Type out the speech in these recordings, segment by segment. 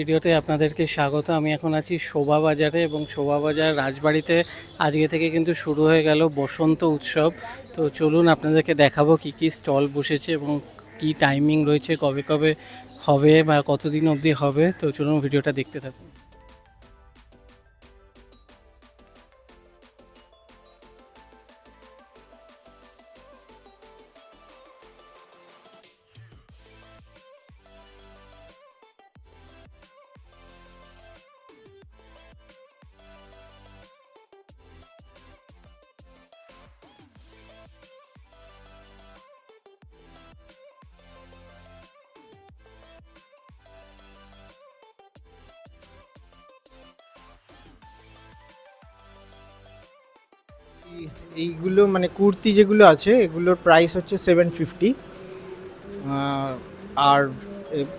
ভিডিওতে আপনাদেরকে স্বাগত। আমি এখন আছি শোভাবাজারে এবং শোভাবাজার রাজবাড়িতে আজকে থেকে কিন্তু শুরু হয়ে গেল বসন্ত উৎসব। তো চলুন আপনাদেরকে দেখাবো কি কি স্টল বসেছে এবং কি টাইমিং রয়েছে, কবে কবে হবে বা কতদিন অবধি হবে। তো চলুন ভিডিওটা দেখতে থাকুন। এইগুলো মানে কুর্তি যেগুলো আছে এগুলোর প্রাইস হচ্ছে 750। আর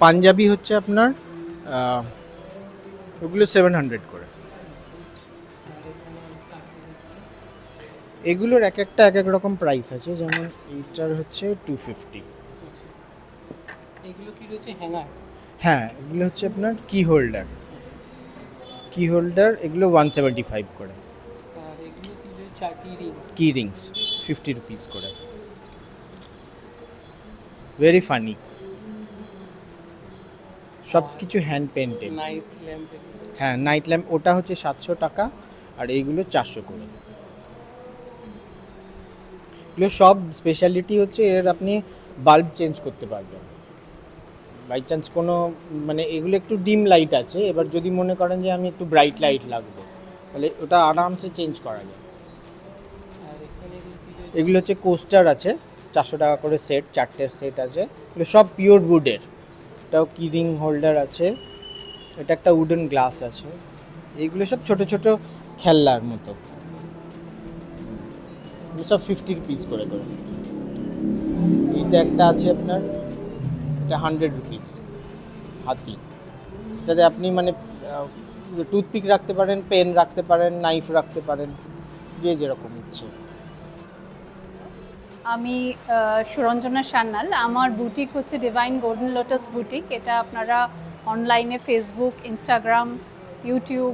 পাঞ্জাবি হচ্ছে আপনার ওগুলো 700 করে। এগুলোর এক একটা এক এক রকম প্রাইস আছে, যেমন এইটার হচ্ছে 250। এগুলো কি রয়েছে? হ্যাঙ্গার? হ্যাঁ, এগুলো হচ্ছে আপনার কি হোল্ডার এগুলো 175 করে। আর এগুলো কি রয়েছে? চাটি রিং? কি রিংস 50 রুপিস করে। ভেরি ফানি, সব কিছু হ্যান্ড পেন্টেড। Night lamp? হ্যাঁ, নাইট ল্যাম্প ওটা হচ্ছে 700 টাকা, আর এইগুলো 400 করে। এগুলো সব স্পেশালিটি হচ্ছে এর আপনি বাল্ব চেঞ্জ করতে পারবেন বাই চান্স কোনো, মানে এগুলো একটু ডিম লাইট আছে, এবার যদি মনে করেন যে আমি একটু ব্রাইট লাইট লাগবে তাহলে ওটা আরামসে চেঞ্জ করা যায়। আর এখানে এগুলো কি রয়েছে? এগুলো হচ্ছে কোস্টার আছে, 400 টাকা করে সেট, 4টের সেট আছে। এগুলো সব পিওর উডের। এটাও কি রিং হোল্ডার আছে, এটা একটা উডেন গ্লাস আছে। এইগুলো সব ছোট ছোট খেলনার মতো। এগুলো সব 50 রুপিস করে করে। এটা একটা আছে আপনার, এটা 100 রুপিস হাতি। এটাতে আপনি মানে টুথপিক রাখতে পারেন, পেন রাখতে পারেন, নাইফ রাখতে পারেন, যে যেরকম ইচ্ছে। আমি সুরঞ্জনা সান্যাল। আমার বুটিক হচ্ছে ডিভাইন গোল্ডেন লোটাস বুটিক। এটা আপনারা অনলাইনে ফেসবুক, ইনস্টাগ্রাম, ইউটিউব,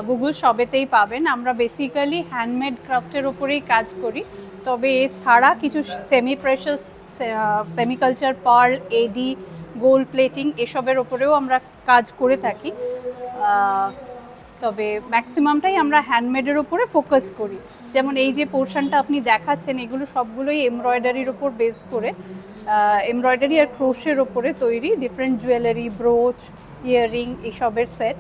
গুগল সবেতেই পাবেন। আমরা বেসিক্যালি হ্যান্ডমেড ক্রাফটের ওপরেই কাজ করি, তবে এছাড়া কিছু সেমি প্রেশাস, সেমিকালচার, পার্ল, এডি, গোল্ড প্লেটিং এসবের ওপরেও আমরা কাজ করে থাকি। তবে ম্যাক্সিমামটাই আমরা হ্যান্ডমেডের ওপরে ফোকাস করি। যেমন এই যে পোর্শনটা আপনি দেখাচ্ছেন, এগুলো সবগুলোই এমব্রয়ডারির ওপর বেস করে, এমব্রয়ডারি আর ক্রোশের ওপরে তৈরি ডিফারেন্ট জুয়েলারি, ব্রোচ, ইয়াররিং এইসবের সেট।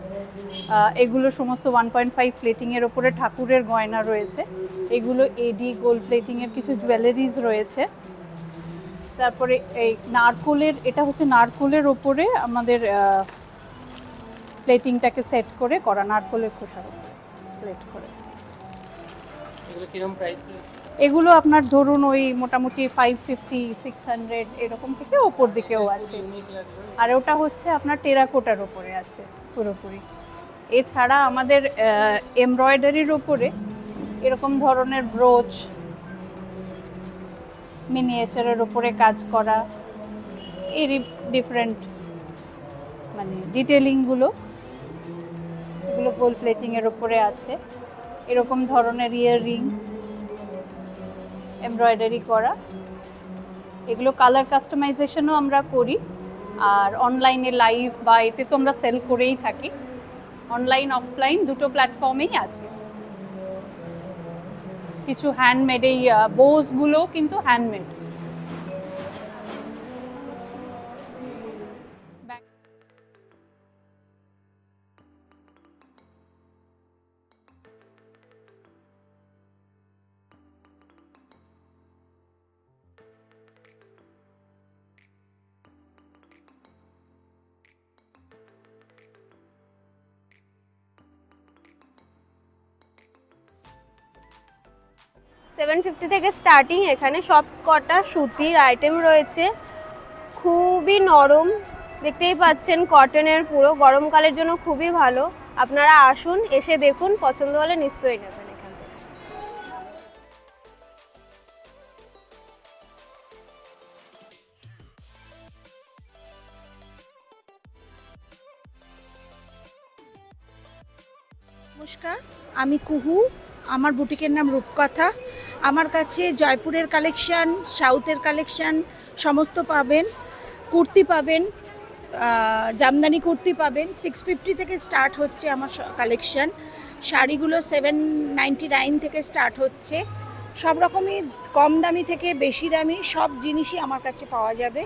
এগুলো সমস্ত 1.5 প্লেটিংয়ের ওপরে ঠাকুরের গয়না রয়েছে। এগুলো এডি, গোল্ড প্লেটিংয়ের কিছু জুয়েলারিজ রয়েছে। তারপরে এই নারকোলের, এটা হচ্ছে নারকোলের ওপরে আমাদের প্লেটিংটাকে সেট করে করা, নারকোলের খোসার উপরে প্লেট করে। এগুলো কিরকম প্রাইস? এগুলো আপনার ধরুন ওই মোটামুটি 550, 600 এরকম থেকে ওপর দিকেও আছে। আর ওটা হচ্ছে আপনার টেরাকোটার ওপরে আছে পুরোপুরি। এছাড়া আমাদের এমব্রয়ডারির ওপরে এরকম ধরনের ব্রোচ, মিনিয়েচারের ওপরে কাজ করা, এরই ডিফারেন্ট মানে ডিটেলিংগুলো, এগুলো গোল্ড প্লেটিংয়ের ওপরে আছে। এরকম ধরনের ইয়াররিং এমব্রয়ডারি করা, এগুলো কালার কাস্টমাইজেশনও আমরা করি। আর অনলাইনে লাইভ বা এতে তো আমরা সেল করেই থাকি, অনলাইন অফলাইন দুটো প্ল্যাটফর্মেই আছে। কিছু হ্যান্ডমেড, এই বোসগুলো কিন্তু হ্যান্ডমেড। 750 থেকে স্টার্টিং। এখানে সব কটা সুতির আইটেম রয়েছে, খুবই নরম, দেখতেই পাচ্ছেন কটনের, পুরো গরমকালের জন্য খুবই ভালো। আপনারা আসুন, এসে দেখুন, পছন্দ হলে নিশ্চয়ই নেবেন। নমস্কার, আমি কুহু। আমার বুটিকের নাম রূপকথা। আমার কাছে জয়পুরের কালেকশান, সাউথের কালেকশান সমস্ত পাবেন। কুর্তি পাবেন, জামদানি কুর্তি পাবেন। 650 থেকে স্টার্ট হচ্ছে আমার কালেকশান। শাড়িগুলো 799 থেকে স্টার্ট হচ্ছে। সব রকমই কম দামি থেকে বেশি দামি সব জিনিসই আমার কাছে পাওয়া যাবে।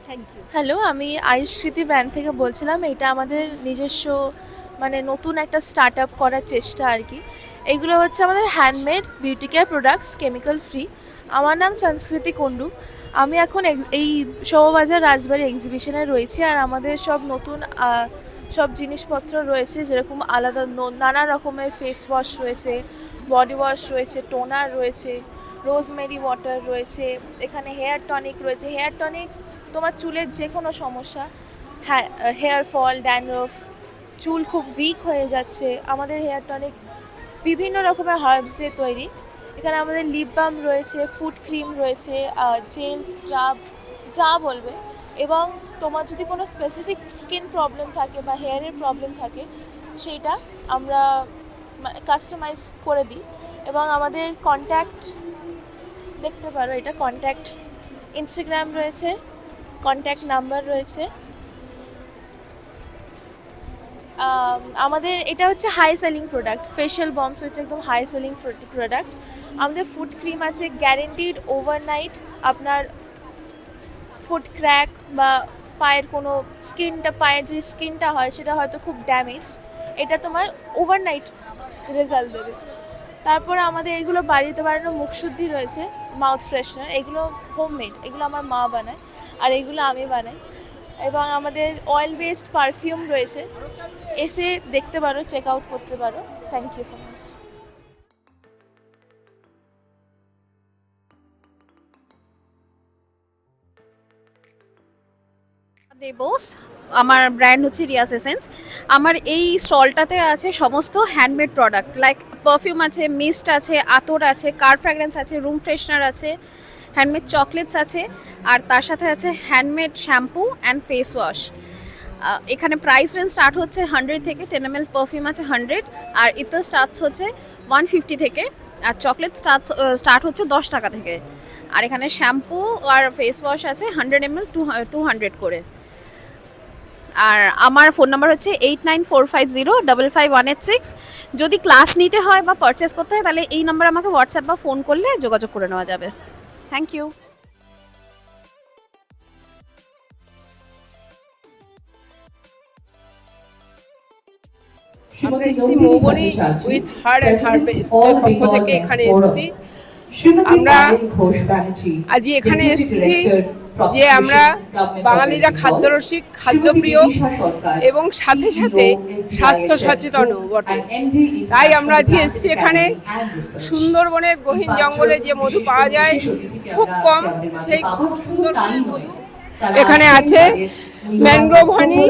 Thank you. হ্যালো, আমি আয়ুষ্কৃতি ব্র্যান্ড থেকে বলছিলাম। এটা আমাদের নিজস্ব মানে নতুন একটা স্টার্ট আপ করার চেষ্টা আর কি। এইগুলো হচ্ছে আমাদের handmade beauty care products, chemical free. আমার নাম সংস্কৃতি কুণ্ডু। আমি এখন এই শোভাবাজার রাজবাড়ি এক্সিবিশনে রয়েছি। আর আমাদের সব নতুন সব জিনিসপত্র রয়েছে, যেরকম আলাদা নানা রকমের ফেস ওয়াশ রয়েছে, বডি ওয়াশ রয়েছে, টোনার রয়েছে, রোজমেরি ওয়াটার রয়েছে, এখানে হেয়ার টনিক রয়েছে। হেয়ার টনিক তোমার চুলের যে কোনো সমস্যা, হ্যাঁ, হেয়ার ফল, ড্যান্ড্রফ, চুল খুব উইক হয়ে যাচ্ছে, আমাদের হেয়ার টনিক বিভিন্ন রকমের হার্বস দিয়ে তৈরি। এখানে আমাদের লিপ বাম রয়েছে, ফুট ক্রিম রয়েছে, জেল, স্ক্রাব, যা বলবে। এবং তোমার যদি কোনো স্পেসিফিক স্কিন প্রবলেম থাকে বা হেয়ারের প্রবলেম থাকে, সেইটা আমরা কাস্টমাইজ করে দিই। এবং আমাদের কন্ট্যাক্ট দেখতে পারো, এটা কন্ট্যাক্ট ইনস্টাগ্রাম রয়েছে, কন্ট্যাক্ট নাম্বার রয়েছে। আমাদের এটা হচ্ছে হাই সেলিং প্রোডাক্ট। ফেশিয়াল বমস হচ্ছে একদম হাই সেলিং প্রোডাক্ট। আমাদের ফুট ক্রিম আছে গ্যারেন্টিড ওভারনাইট। আপনার ফুট ক্র্যাক বা পায়ের কোনো পায়ের যে স্কিনটা হয় সেটা হয়তো খুব ড্যামেজ, এটা তোমার ওভারনাইট রেজাল্ট দেবে। তারপরে আমাদের এগুলো বাড়িতে বানানো মুখশুদ্ধি রয়েছে, মাউথ ফ্রেশনার। এগুলো হোমমেড, এগুলো আমার মা বানায় আর এগুলো আমি বানাই। এবং আমাদের অয়েল বেসড পারফিউম রয়েছে, এসে দেখতে পারো, চেক আউট করতে পারো। Thank you so much. দেবোস, আমার ব্র্যান্ড হচ্ছে রিয়াস এসেন্স। আমার এই স্টলটাতে আছে সমস্ত হ্যান্ডমেড প্রোডাক্ট, লাইক পারফিউম আছে, মিস্ট আছে, আতর আছে, কার ফ্র্যাগ্রেন্স আছে, রুম ফ্রেশনার আছে, হ্যান্ডমেড চকলেটস আছে, আর তার সাথে আছে handmade shampoo and face wash. এখানে প্রাইস রেঞ্জ স্টার্ট হচ্ছে 100 থেকে। 10 ml পারফিউম আছে 100, আর ইতার স্টার্টস হচ্ছে 150 থেকে, আর চকলেট স্টার্ট হচ্ছে 10 টাকা থেকে। আর এখানে শ্যাম্পু আর ফেস ওয়াশ আছে 100 ml 200 করে। আর আমার ফোন নাম্বার হচ্ছে 8945055186। যদি ক্লাস নিতে হয় বা পারচেস করতে হয় তাহলে এই নাম্বারে আমাকে হোয়াটসঅ্যাপ বা ফোন করলে যোগাযোগ করে নেওয়া যাবে। Thank you. আমরা এসেছি মৌবনি উইথ হার্ট অ্যান্ড হার্ভেস্টের পক্ষ থেকে এখানে এসেছি। আমরা আজ এখানে এসেছি যে আমরা বাঙালিরা খাদ্যরসিক, খাদ্যপ্রিয় এবং সাথে সাথে স্বাস্থ্য সচেতনও বটে। তাই আমরা আজকে এসেছি এখানে। সুন্দরবনের গহীন জঙ্গলে যে মধু পাওয়া যায় খুব কম, সেই খুব সুন্দর মধু এখানে আছে। ম্যানগ্রোভ হানি,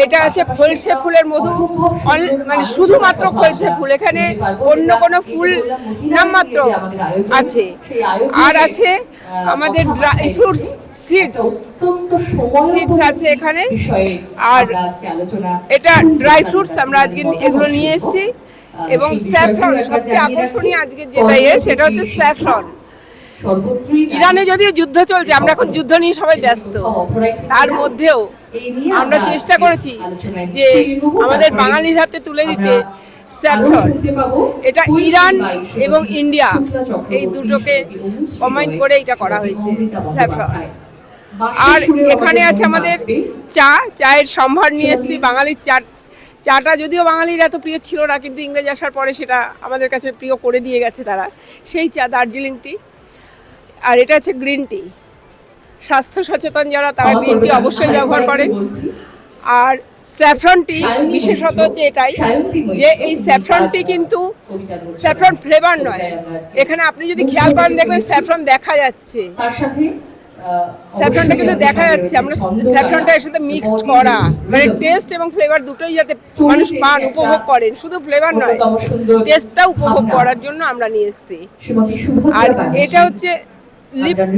এটা আছে খলসে ফুলের মধু, মানে শুধুমাত্র খলসে ফুল, এখানে অন্য কোনো ফুল নামমাত্র আছে। আর আছে আমাদের ড্রাই ফ্রুটস, সিডস আছে এখানে। আর এটা ড্রাই ফ্রুটস আমরা আজকে এগুলো নিয়ে এসেছি। এবং স্যাফরন, সবচেয়ে আকর্ষণীয় আজকে যেটা সেটা হচ্ছে স্যাফরন। ইরানে যদিও যুদ্ধ চলছে, আমরা এখন যুদ্ধ নিয়ে সবাই ব্যস্ত, তার মধ্যেও আমরা চেষ্টা করেছি যে আমাদের বাঙালির হাতে তুলে দিতে স্যাফরন। এটা ইরান এবং ইন্ডিয়া এই দুটোকে কম্বাইন করে এটা করা হয়েছে স্যাফরন। আর এখানে আছে আমাদের চায়ের সম্ভার নিয়ে এসেছি। বাঙালির চাটা যদিও বাঙালির এত প্রিয় ছিল না, কিন্তু ইংরেজ আসার পরে সেটা আমাদের কাছে প্রিয় করে দিয়ে গেছে তারা, সেই চা দার্জিলিং টি। আর এটা হচ্ছে গ্রিন টি। স্বাস্থ্য সচেতন যারা তারা গ্রিন টি অবশ্যই ব্যবহার করেন। আর স্যাফরন টি বিশেষত যে এটাই যে এই স্যাফরন টি কিন্তু স্যাফরন ফ্লেভার নয়। এখানে আপনি যদি খেয়াল করেন দেখবেন স্যাফরন দেখা যাচ্ছে, স্যাফরনটা কিন্তু দেখা যাচ্ছে। আমরা স্যাফরনটা এর সাথে মিক্সড করা, মানে টেস্ট এবং ফ্লেভার দুটোই যাতে মানুষ পান, উপভোগ করেন, শুধু ফ্লেভার নয়, টেস্টটা উপভোগ করার জন্য আমরা নিয়ে এসেছি। আর এটা হচ্ছে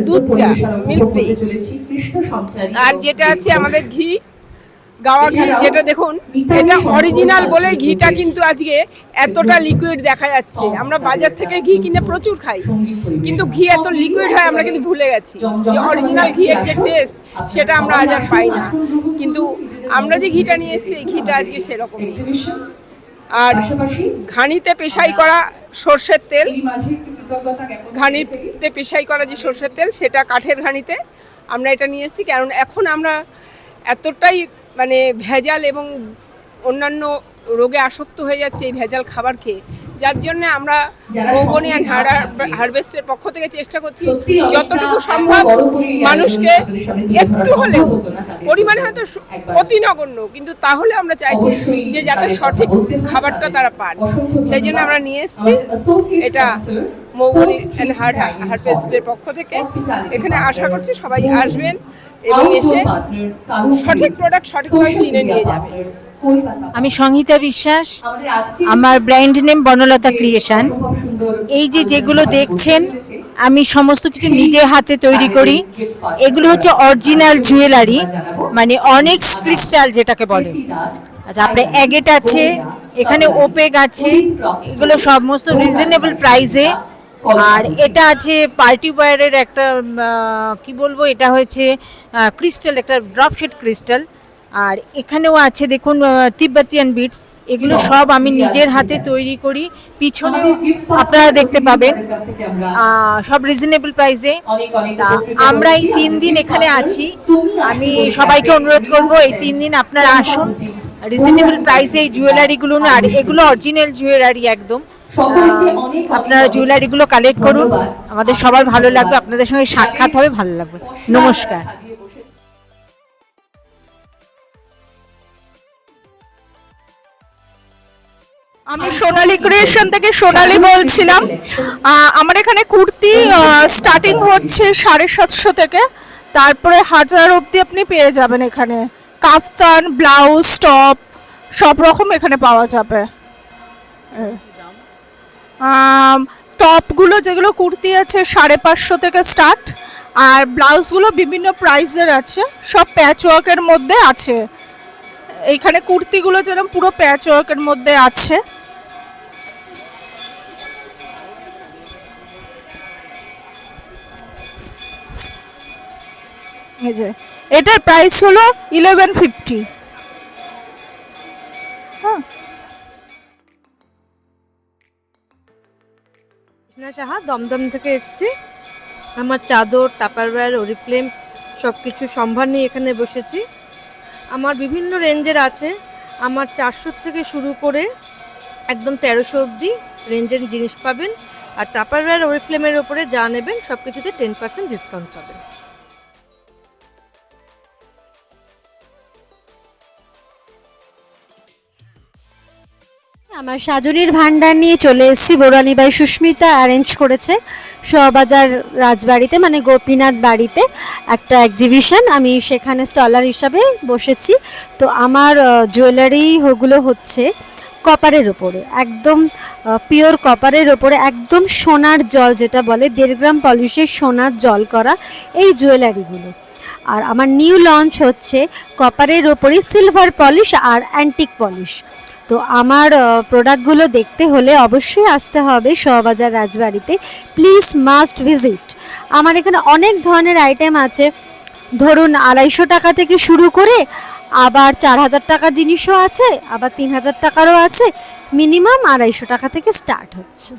দুধ চা, মিল্ক টি। আর যেটা আছে আমাদের ঘি, গাওয়া ঘি, যেটা দেখুন এটা অরিজিনাল বলে ঘিটা কিন্তু আজকে এতটা লিকুইড দেখা যাচ্ছে। আমরা বাজার থেকে ঘি কিনে প্রচুর খাই, কিন্তু ঘি এত লিকুইড হয় আমরা কিন্তু ভুলে গেছি যে অরিজিনাল ঘিয়ের যে টেস্ট সেটা আমরা আজ আর পাই না। কিন্তু আমরা যে ঘিটা নিয়ে এসেছি এই ঘিটা আজকে সেরকম। আর ঘানিতে পেশাই করা সর্ষের তেল, ঘানিতে পেশাই করা যে সর্ষের তেল সেটা কাঠের ঘানিতে আমরা এটা নিয়ে এসেছি। কারণ এখন আমরা এতটাই মানে ভেজাল এবং অন্যান্য রোগে আসক্ত হয়ে যাচ্ছে এই ভেজাল খাবার খেয়ে, যার জন্য আমরা মৌবনী অ্যান্ড হারভেস্টের পক্ষ থেকে চেষ্টা করছি যতটুকু সম্ভব মানুষকে একটু হলেও, পরিমাণে হয়তো অতি নগণ্য, কিন্তু তাহলে আমরা চাইছি যে যাতে সঠিক খাবারটা তারা পান। সেই জন্য আমরা নিয়ে এসেছি এটা মৌবনী অ্যান্ড হারভেস্টের পক্ষ থেকে। এখানে আশা করছি সবাই আসবেন এবং এসে সঠিক প্রোডাক্ট সঠিকভাবে চিনে নিয়ে যাবে। আমি সংহিতা বিশ্বাস, আমার ব্র্যান্ড নেম বনলতা ক্রিয়েশন। এই যে যেগুলো দেখছেন আমি সমস্ত কিছু নিজে হাতে তৈরি করি। এগুলো হচ্ছে অরিজিনাল জুয়েলারি, মানে অনেক্স ক্রিস্টাল যেটাকে বলে। আচ্ছা, আপনার অ্যাগেট আছে, এখানে ওপেক আছে, এগুলো সমস্ত রিজনেবল প্রাইসে। আর এটা আছে পার্টি ওয়্যারের একটা কি বলবো, এটা হচ্ছে ক্রিস্টাল, একটা ড্রপ শেড ক্রিস্টাল। আর এখানেও আছে দেখুন তিব্বতিয়ান বিটস, এগুলো সব আমি নিজের হাতে তৈরি করি। পিছনে আপনারা দেখতে পাবেন সব রিজনেবল প্রাইসে। আমরা এই 3 দিন এখানে আছি, আমি সবাইকে অনুরোধ করব এই 3 দিন আপনারা আসুন, রিজনেবল প্রাইসে এই জুয়েলারিগুলো। আর এগুলো অরিজিনাল জুয়েলারি একদম। আপনারা জুয়েলারিগুলো কালেক্ট করুন, আমাদের সবার ভালো লাগবে, আপনাদের সঙ্গে সাক্ষাৎ হবে, ভালো লাগবে। নমস্কার। আমি সোনালী ক্রিয়েশন থেকে সোনালী বলছিলাম। আমার এখানে কুর্তি স্টার্টিং হচ্ছে 750 থেকে, তারপরে 1000 অবধি আপনি পেয়ে যাবেন। এখানে কাফতান, ব্লাউজ, টপ সব রকম এখানে পাওয়া যাবে। টপগুলো যেগুলো কুর্তি আছে 550 থেকে স্টার্ট, আর ব্লাউজগুলো বিভিন্ন প্রাইসের আছে, সব প্যাচ ওয়ার্কের মধ্যে আছে। এইখানে কুর্তিগুলো যেরকম পুরো প্যাচ ওয়ার্কের মধ্যে আছে। এই যে এটার প্রাইস হলো 1150। হ্যাঁ, সাহা দমদম থেকে এসেছি। আমার চাদর, টাপারওয়্যার, ওরিফ্লেম সব কিছু সম্ভার নিয়ে এখানে বসেছি। আমার বিভিন্ন রেঞ্জের আছে, আমার 400 থেকে শুরু করে একদম 1300 অবধি রেঞ্জের জিনিস পাবেন। আর টাপারওয়্যার, ওরিফ্লেমের ওপরে যা নেবেন সব কিছুতে 10% ডিসকাউন্ট পাবেন। আমার সাজনির ভান্ডার নিয়ে চলে এসেছি, বড়ানি বাই সুস্মিতা অ্যারেঞ্জ করেছে শোভাবাজার রাজবাড়িতে, মানে গোপীনাথ বাড়িতে একটা এক্সিবিশন। আমি সেখানে স্টলার হিসাবে বসেছি। তো আমার জুয়েলারি ওগুলো হচ্ছে কপারের ওপরে, একদম পিওর কপারের ওপরে, একদম সোনার জল যেটা বলে, 1.5 গ্রাম পলিশের সোনার জল করা এই জুয়েলারিগুলো। আর আমার নিউ লঞ্চ হচ্ছে কপারের ওপরে সিলভার পলিশ আর অ্যান্টিক পলিশ। তো আমার প্রোডাক্টগুলো দেখতে হলে অবশ্যই আসতে হবে শোভাবাজার রাজবাড়িতে। Please must visit. আমার এখানে অনেক ধরনের আইটেম আছে, ধরুন 250 টাকা থেকে শুরু করে আবার 4000 টাকার জিনিসও আছে, আবার 3000 টাকারও আছে, মিনিমাম 250 টাকা থেকে স্টার্ট হচ্ছে।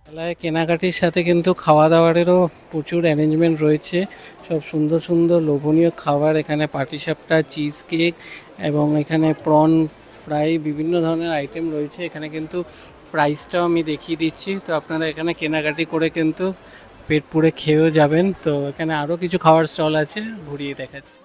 মেলায় কেনাকাটির সাথে কিন্তু খাওয়া দাওয়ারেরও প্রচুর অ্যারেঞ্জমেন্ট রয়েছে। সব সুন্দর সুন্দর লোভনীয় খাবার, এখানে পাটিসাপটা, চিজ কেক এবং এখানে প্রন ফ্রাই, বিভিন্ন ধরনের আইটেম রয়েছে। এখানে কিন্তু প্রাইসটাও আমি দেখিয়ে দিচ্ছি, তো আপনারা এখানে কেনাকাটি করে কিন্তু পেট পুরে খেয়েও যাবেন। তো এখানে আরও কিছু খাওয়ার স্টল আছে, ঘুরিয়ে দেখাচ্ছি।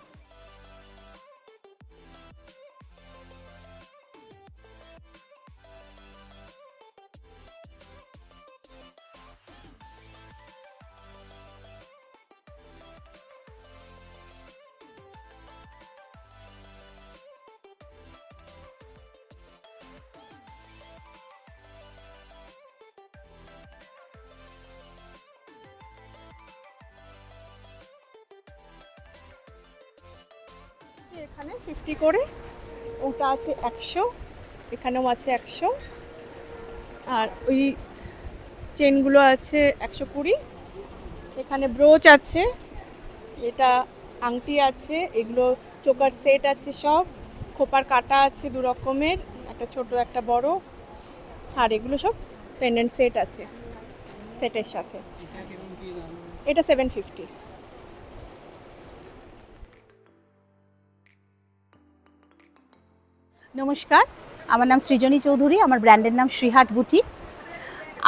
এখানে 50 করে, ওটা আছে 100, এখানেও আছে 100, আর ওই চেনগুলো আছে 120, এখানে ব্রোচ আছে, এটা আংটি আছে, এগুলো চোকার সেট আছে, সব খোপার কাটা আছে 2 রকমের, একটা ছোট একটা বড়, আর এগুলো সব পেন্ডেন্ট সেট আছে সেটের সাথে। এটা 750। নমস্কার, আমার নাম সৃজনী চৌধুরী, আমার ব্র্যান্ডের নাম শ্রীহাট বুটিক।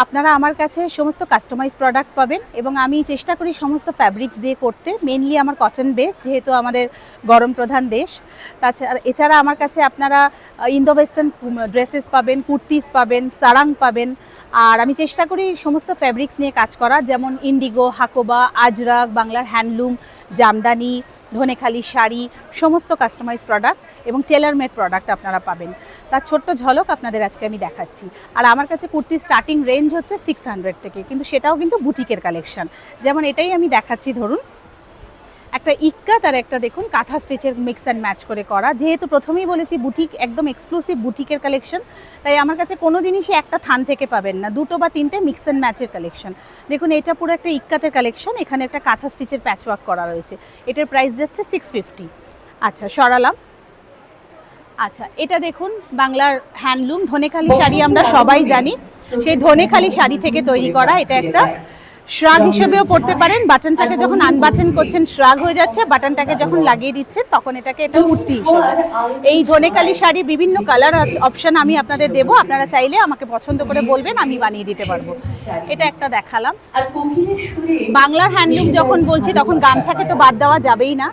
আপনারা আমার কাছে সমস্ত কাস্টমাইজ প্রোডাক্ট পাবেন এবং আমি চেষ্টা করি সমস্ত ফ্যাব্রিক্স দিয়ে করতে। মেনলি আমার কটন বেস, যেহেতু আমাদের গরম প্রধান দেশ। এছাড়া আমার কাছে আপনারা ইন্দো ওয়েস্টার্ন ড্রেসেস পাবেন, কুর্তিস পাবেন, সারাং পাবেন। আর আমি চেষ্টা করি সমস্ত ফ্যাব্রিক্স নিয়ে কাজ করা, যেমন ইন্ডিগো, হাকোবা, আজরাক, বাংলার হ্যান্ডলুম, জামদানি, ধনেখালি শাড়ি, সমস্ত কাস্টমাইজ প্রোডাক্ট এবং টেলার মেড প্রোডাক্ট আপনারা পাবেন। তার ছোট্ট ঝলক আপনাদের আজকে আমি দেখাচ্ছি। আর আমার কাছে কুর্তি স্টার্টিং রেঞ্জ হচ্ছে 600 থেকে, কিন্তু সেটাও কিন্তু বুটিকের কালেকশন। যেমন এটাই আমি দেখাচ্ছি, ধরুন একটা ইক্কাত আর একটা দেখুন কাঁথা স্টিচের মিক্স অ্যান্ড ম্যাচ করে করা। যেহেতু প্রথমেই বলেছি বুটিক একদম এক্সক্লুসিভ বুটিকের কালেকশন, তাই আমার কাছে কোনো জিনিসই একটা থান থেকে পাবেন না, 2 বা 3টে মিক্স অ্যান্ড ম্যাচের কালেকশন। দেখুন এটা পুরো একটা ইক্কাতের কালেকশন, এখানে একটা কাঁথা স্টিচের প্যাচওয়ার্ক করা রয়েছে, এটার প্রাইস যাচ্ছে 650। আচ্ছা সরালাম। আচ্ছা এটা দেখুন বাংলার হ্যান্ডলুম ধনেখালি শাড়ি, আমরা সবাই জানি সেই ধনেখালি শাড়ি থেকে তৈরি করা। এটা একটা শ্রাগ হিসেবেও পড়তে পারেন, বাটনটাকে যখন আনবাটন করছেন শ্রাগ হয়ে যাচ্ছে, বাটনটাকে যখন লাগিয়ে দিচ্ছেন তখন এটাকে এটা কুর্তি হিসেবে। এই ধনেখালি শাড়ি বিভিন্ন কালার অপশন আমি আপনাদের দেবো, আপনারা চাইলে আমাকে পছন্দ করে বলবেন, আমি বানিয়ে দিতে পারবো। এটা একটা দেখালাম। বাংলার হ্যান্ডলুম যখন বলছি তখন গামছাকে তো বাদ দেওয়া যাবেই না।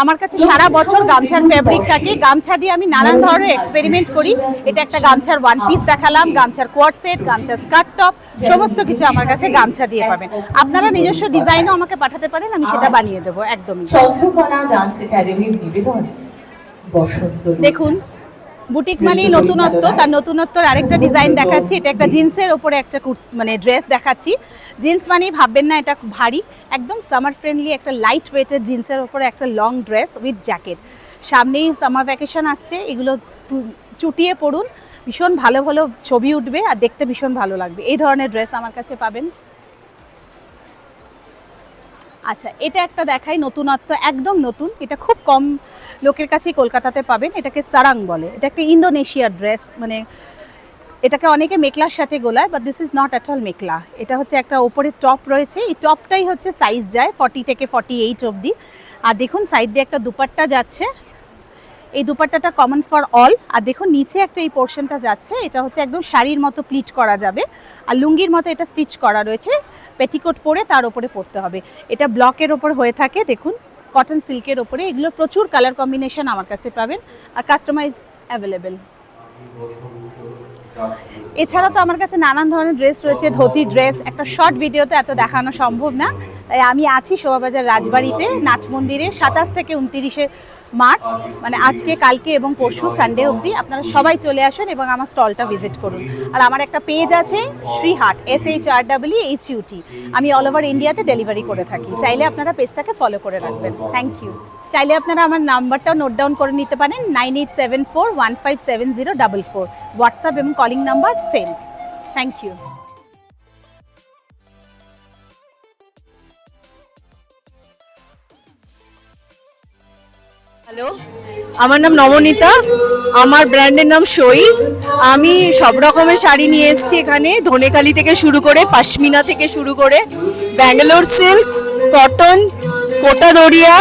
আমার কাছে সারা বছর গামছার ফেব্রিক থাকে, গামছা দিয়ে আমি নানান ধরনের এক্সপেরিমেন্ট করি। এটা একটা গামছার 1 পিস দেখালাম, গামছার কোয়ার্ড সেট, গামছার স্কার্ট টপ, সমস্ত কিছু আমার কাছে গামছা দিয়ে পাবেন। আপনারা নিজস্ব ডিজাইনও আমাকে পাঠাতে পারেন, আমি সেটা বানিয়ে দেবো একদমই। দেখুন বুটিক মানেই নতুনত্ব, তার নতুনত্বর আরেকটা ডিজাইন দেখাচ্ছি। এটা একটা জিন্সের ওপরে একটা ড্রেস দেখাচ্ছি। জিন্স মানেই ভাববেন না এটা ভারী, একদম সামার ফ্রেন্ডলি একটা লাইট ওয়েটের জিন্সের ওপরে একটা লং ড্রেস উইথ জ্যাকেট। সামনেই সামার ভ্যাকেশন আসছে, এগুলো চুটিয়ে পড়ুন, ভীষণ ভালো ভালো ছবি উঠবে আর দেখতে ভীষণ ভালো লাগবে। এই ধরনের ড্রেস আমার কাছে পাবেন। আচ্ছা এটা একটা দেখাই, নতুনত্ব একদম নতুন, এটা খুব কম লোকের কাছেই কলকাতাতে পাবেন। এটাকে সারাং বলে, এটা একটা ইন্দোনেশিয়ার ড্রেস, মানে এটাকে অনেকে মেকলার সাথে গোলায়, but this is not at all মেকলা। এটা হচ্ছে একটা ওপরে টপ রয়েছে, এই টপটাই হচ্ছে সাইজ যায় 40 থেকে 48 অবধি। আর দেখুন সাইড দিয়ে একটা দুপাট্টা যাচ্ছে, এই দুপাট্টাটা কমন ফর অল। আর দেখুন নিচে একটা এই পোর্শনটা যাচ্ছে, এটা হচ্ছে একদম শাড়ির মতো প্লিট করা যাবে, আর লুঙ্গির মতো এটা স্টিচ করা রয়েছে, পেটিকোট পরে তার ওপরে পরতে হবে। এটা ব্লকের ওপর হয়ে থাকে, দেখুন কটন সিল্কের ওপরে। এগুলো প্রচুর কালার কম্বিনেশন আমার কাছে পাবেন, আর কাস্টমাইজ অ্যাভেলেবেল। এছাড়া তো আমার কাছে নানান ধরনের ড্রেস রয়েছে, ধুতি ড্রেস, একটা শর্ট ভিডিওতে এত দেখানো সম্ভব না, তাই আমি আছি শোভাবাজার রাজবাড়িতে নাট মন্দিরে 27 থেকে 29 মার্চ, মানে আজকে কালকে এবং পরশু সানডে অবধি। আপনারা সবাই চলে আসুন এবং আমার স্টলটা ভিজিট করুন। আর আমার একটা পেজ আছে শ্রীহাট, SHRWHUT, আমি অল ওভার ইন্ডিয়াতে ডেলিভারি করে থাকি, চাইলে আপনারা পেজটাকে ফলো করে রাখবেন। Thank you. চাইলে আপনারা আমার নাম্বারটাও নোট ডাউন করে নিতে পারেন, 9874157044, হোয়াটসঅ্যাপ এবং calling number same. Thank you. Hello, আমার নাম নবনীতা, আমার ব্র্যান্ডের নাম সই। আমি সব রকমের শাড়ি নিয়ে এসেছি এখানে, ধনেখালি থেকে শুরু করে পশমিনা থেকে শুরু করে ব্যাঙ্গালোর সিল্ক, কটন, কোটা দরিয়া,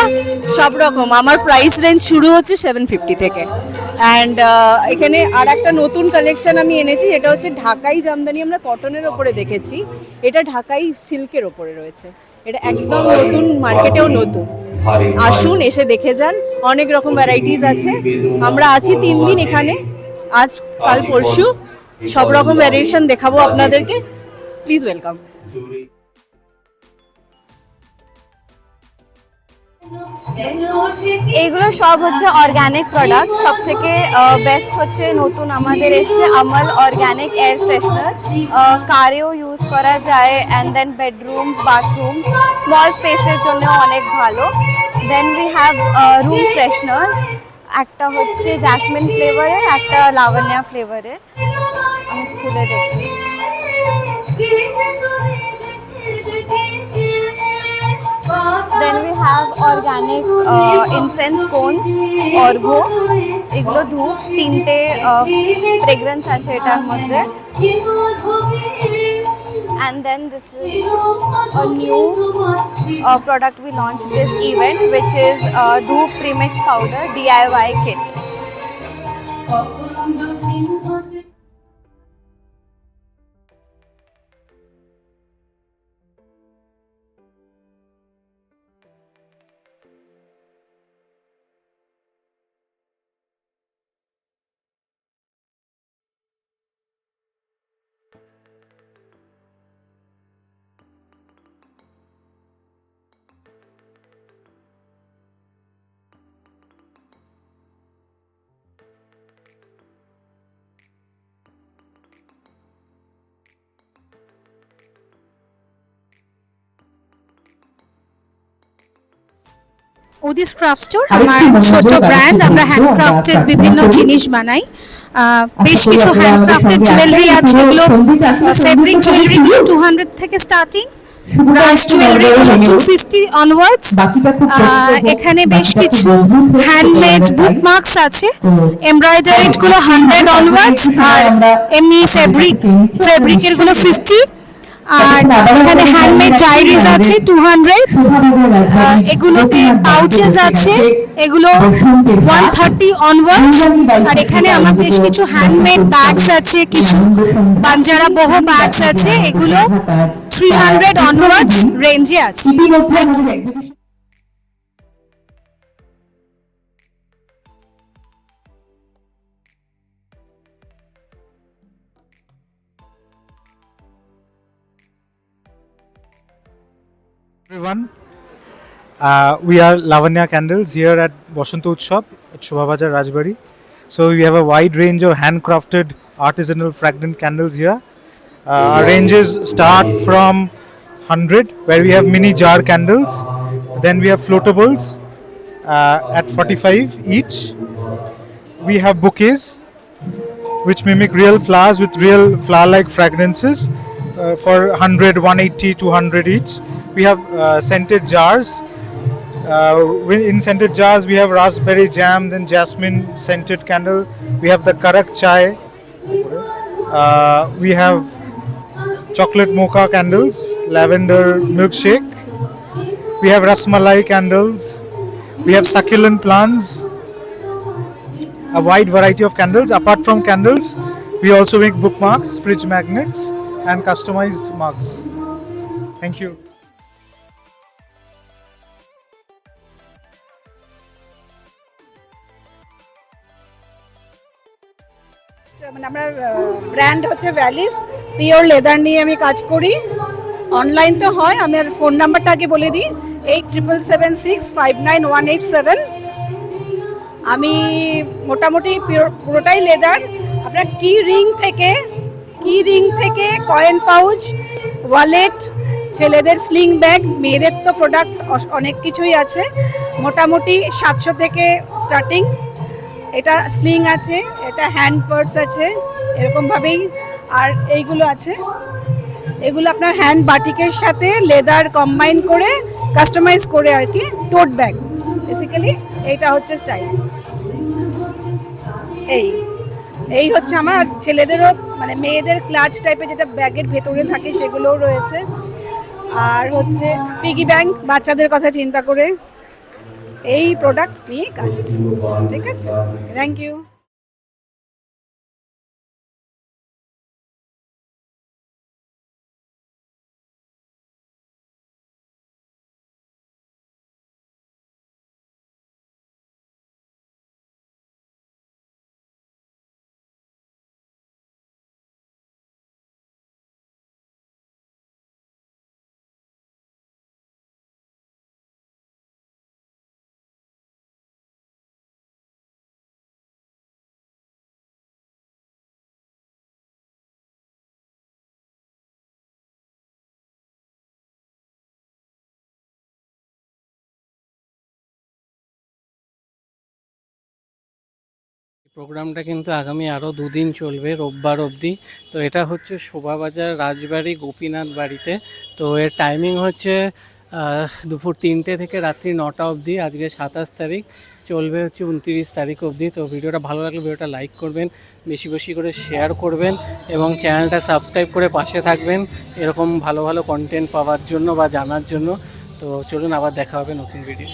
সব রকম। আমার প্রাইস রেঞ্জ শুরু হচ্ছে 750 থেকে। অ্যান্ড এখানে আর একটা নতুন কালেকশন আমি এনেছি, এটা হচ্ছে ঢাকাই জামদানি। আমরা কটনের ওপরে দেখেছি, এটা ঢাকাই সিল্কের ওপরে রয়েছে, এটা একদম নতুন, মার্কেটেও নতুন। আসুন এসে দেখে যান, অনেক রকম ভ্যারাইটিস আছে। আমরা আছি 3 দিন এখানে, আজ কাল পরশু সব রকম ভ্যারিয়েশন দেখাবো আপনাদেরকে। Please welcome. এইগুলো সব হচ্ছে অর্গ্যানিক প্রোডাক্ট। সব থেকে বেস্ট হচ্ছে নতুন আমাদের এসছে আমল অর্গ্যানিক এয়ার ফ্রেশনার, কারেও ইউজ করা যায়, and then bedrooms, bathrooms, small স্পেসের জন্য অনেক ভালো। Then we have room fresheners, একটা হচ্ছে জ্যাসমিন ফ্লেভারের, একটা লাবণ্য ফ্লেভারের। আমি খুলে দেখি। Then we have organic incense cones, অর্ঘ্য, এগুলো ধূপ, তিনটে ফ্রেগ্রেন্স আছে এটার মধ্যে। And then this is a new product we launched this event, which is Dhoop Premix Powder DIY Kit. Udis craft store আমার ছোট ব্র্যান্ড। আমরা হ্যান্ডক্রাফটেড বিভিন্ন জিনিস বানাই। বেশ কিছু হ্যান্ডক্রাফটেড জুয়েলারি আছে, এগুলো ফেব্রিক জুয়েলারিগুলো 200 থেকে স্টার্টিং, ব্রাশ জুয়েলারিগুলো 250 অনওয়ার্ডস। এখানে বেশ কিছু হ্যান্ডমেড বুকমার্কস আছে, এমব্রয়ডারিড গুলো 100 অনওয়ার্ডস, আর এমনি ফেব্রিকের গুলো 50। আর এখানে হ্যান্ডমেড ডায়েরিজ আছে 200। এগুলোতে পাউচেস আছে, এগুলো 130 অনওয়ার্ডস। আর এখানে আমার বেশ কিছু হ্যান্ডমেড ব্যাগস আছে, কিছু বাঞ্জারা বহু ব্যাগস আছে, এগুলো 300 অনওয়ার্ডস রেঞ্জে আছে। Everyone, we are Lavanya Candles here at Boshanto Utsav at Shobhabazar Rajbari. So we have a wide range of handcrafted artisanal fragrant candles here. Our ranges start from 100, where we have mini jar candles. Then we have floatables at 45 each. We have bouquets which mimic real flowers with real flower-like fragrances for 100, 180, 200 each. We have scented jars. In scented jars, we have raspberry jam, then jasmine scented candle. We have the karak chai. We have chocolate mocha candles, lavender milkshake. We have rasmalai candles. We have succulent plants. A wide variety of candles. Apart from candles, we also make bookmarks, fridge magnets, and customized mugs. Thank you. মানে আমার brand হচ্ছে valleys, pure leather নিয়ে আমি কাজ করি। Online তো হয়, আমার ফোন নাম্বারটা আগে বলে দিই, 8776591187। আমি মোটামুটি পুরোটাই লেদার। আপনার কি রিং থেকে কয়েন পাউচ, ওয়ালেট, ছেলেদের স্লিং ব্যাগ, মেয়েদের তো প্রোডাক্ট অনেক কিছুই আছে। মোটামুটি 700 থেকে স্টার্টিং। এটা স্লিং আছে, এটা হ্যান্ড পার্স আছে, এরকমভাবেই। আর এইগুলো আছে, এগুলো আপনার হ্যান্ড বাটিকের সাথে লেদার কম্বাইন করে কাস্টমাইজ করে আর কি, টোট ব্যাগ বেসিক্যালি। এইটা হচ্ছে স্টাইল। এই হচ্ছে আমার। ছেলেদেরও মানে মেয়েদের ক্লাচ টাইপের যেটা ব্যাগের ভেতরে থাকে সেগুলোও রয়েছে। আর হচ্ছে পিগি ব্যাংক, বাচ্চাদের কথা চিন্তা করে এই প্রোডাক্ট নিয়ে কাজ। ঠিক আছে, থ্যাংক ইউ। প্রোগ্রামটা কিন্তু আগামী আরও 2 দিন চলবে, রোববার অবধি। তো এটা হচ্ছে শোভাবাজার রাজবাড়ি গোপীনাথ বাড়িতে। তো এর টাইমিং হচ্ছে দুপুর 3টে থেকে রাত্রি 9টা অবধি। আজকে 27 তারিখ, চলবে হচ্ছে 29 তারিখ অবধি। তো ভিডিওটা ভালো লাগলে ভিডিওটা লাইক করবেন, বেশি বেশি করে শেয়ার করবেন এবং চ্যানেলটা সাবস্ক্রাইব করে পাশে থাকবেন এরকম ভালো ভালো কন্টেন্ট পাওয়ার জন্য বা জানার জন্য। তো চলুন, আবার দেখা হবে নতুন ভিডিও।